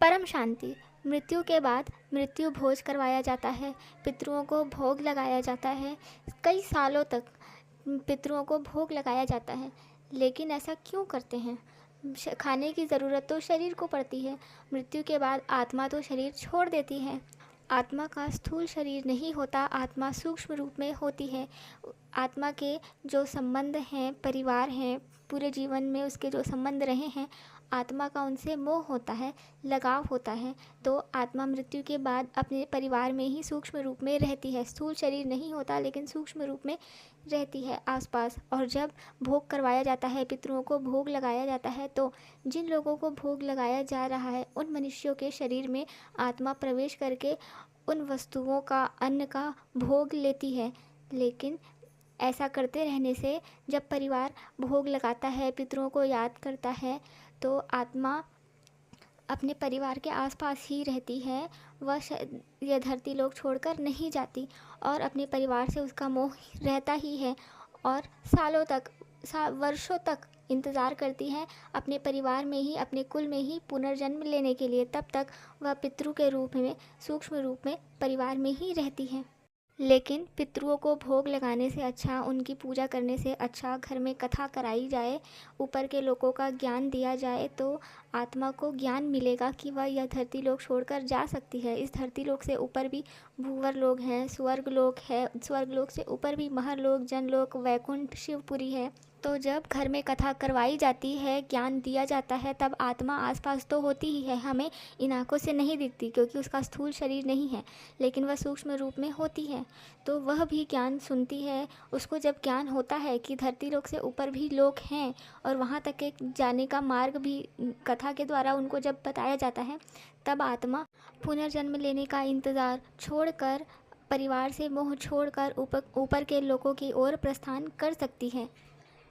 परम शांति। मृत्यु के बाद मृत्यु भोज करवाया जाता है, पितरों को भोग लगाया जाता है। कई सालों तक पितरों को भोग लगाया जाता है। लेकिन ऐसा क्यों करते हैं? खाने की ज़रूरत तो शरीर को पड़ती है। मृत्यु के बाद आत्मा तो शरीर छोड़ देती है। आत्मा का स्थूल शरीर नहीं होता, आत्मा सूक्ष्म रूप में होती है। आत्मा के जो संबंध हैं, परिवार हैं, पूरे जीवन में उसके जो संबंध रहे हैं, आत्मा का उनसे मोह होता है, लगाव होता है। तो आत्मा मृत्यु के बाद अपने परिवार में ही सूक्ष्म रूप में रहती है। स्थूल शरीर नहीं होता, लेकिन सूक्ष्म रूप में रहती है आसपास। और जब भोग करवाया जाता है, पितरों को भोग लगाया जाता है, तो जिन लोगों को भोग लगाया जा रहा है उन मनुष्यों के शरीर में आत्मा प्रवेश करके उन वस्तुओं का, अन्न का भोग लेती है। लेकिन ऐसा करते रहने से जब परिवार भोग लगाता है, पितरों को याद करता है, तो आत्मा अपने परिवार के आसपास ही रहती है। वह यह धरती लोक छोड़कर नहीं जाती और अपने परिवार से उसका मोह रहता ही है। और सालों तक, वर्षों तक इंतज़ार करती है अपने परिवार में ही, अपने कुल में ही पुनर्जन्म लेने के लिए। तब तक वह पितृ के रूप में, सूक्ष्म रूप में परिवार में ही रहती है। लेकिन पितरुओं को भोग लगाने से अच्छा, उनकी पूजा करने से अच्छा घर में कथा कराई जाए, ऊपर के लोगों का ज्ञान दिया जाए, तो आत्मा को ज्ञान मिलेगा कि वह यह धरती लोक छोड़कर जा सकती है। इस धरती लोक से ऊपर भी भूवर लोग हैं, स्वर्ग लोक है, स्वर्ग लोक से ऊपर भी महरलोक, जनलोक, वैकुंठ, शिवपुरी है। तो जब घर में कथा करवाई जाती है, ज्ञान दिया जाता है, तब आत्मा आसपास तो होती ही है। हमें इन आँखों से नहीं दिखती क्योंकि उसका स्थूल शरीर नहीं है, लेकिन वह सूक्ष्म रूप में होती है। तो वह भी ज्ञान सुनती है। उसको जब ज्ञान होता है कि धरती लोक से ऊपर भी लोग हैं और वहाँ तक के जाने का मार्ग भी कथा के द्वारा उनको जब बताया जाता है, तब आत्मा पुनर्जन्म लेने का इंतज़ार छोड़कर, परिवार से मोह छोड़कर ऊपर के लोगों की ओर प्रस्थान कर सकती है।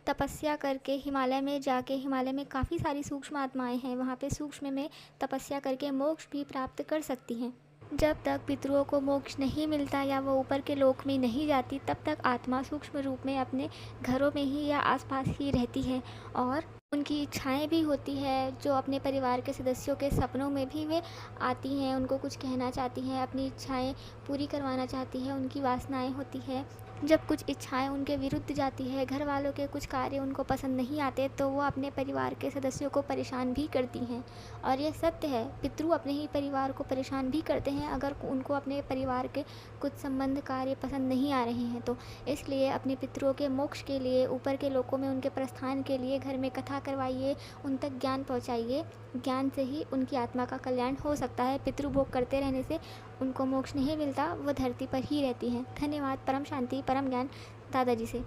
तपस्या करके हिमालय में जाके, हिमालय में काफ़ी सारी सूक्ष्म आत्माएं हैं, वहाँ पे सूक्ष्म में तपस्या करके मोक्ष भी प्राप्त कर सकती हैं। जब तक पितरों को मोक्ष नहीं मिलता या वो ऊपर के लोक में नहीं जाती, तब तक आत्मा सूक्ष्म रूप में अपने घरों में ही या आसपास ही रहती है। और उनकी इच्छाएं भी होती है, जो अपने परिवार के सदस्यों के सपनों में भी वे आती हैं, उनको कुछ कहना चाहती हैं, अपनी इच्छाएं पूरी करवाना चाहती हैं, उनकी वासनाएं होती है। जब कुछ इच्छाएं उनके विरुद्ध जाती है, घर वालों के कुछ कार्य उनको पसंद नहीं आते, तो वो अपने परिवार के सदस्यों को परेशान भी करती हैं। और यह सत्य है, पितृ अपने ही परिवार को परेशान भी करते हैं अगर उनको अपने परिवार के कुछ संबंध, कार्य पसंद नहीं आ रहे हैं। तो इसलिए अपने पितरों के मोक्ष के लिए, ऊपर के लोकों में उनके प्रस्थान के लिए घर में कथा करवाइए, उन तक ज्ञान पहुँचाइए। ज्ञान से ही उनकी आत्मा का कल्याण हो सकता है। पितृभोग करते रहने से उनको मोक्ष नहीं मिलता, वो धरती पर ही रहती हैं। धन्यवाद। परम शांति, परम ज्ञान दादाजी से।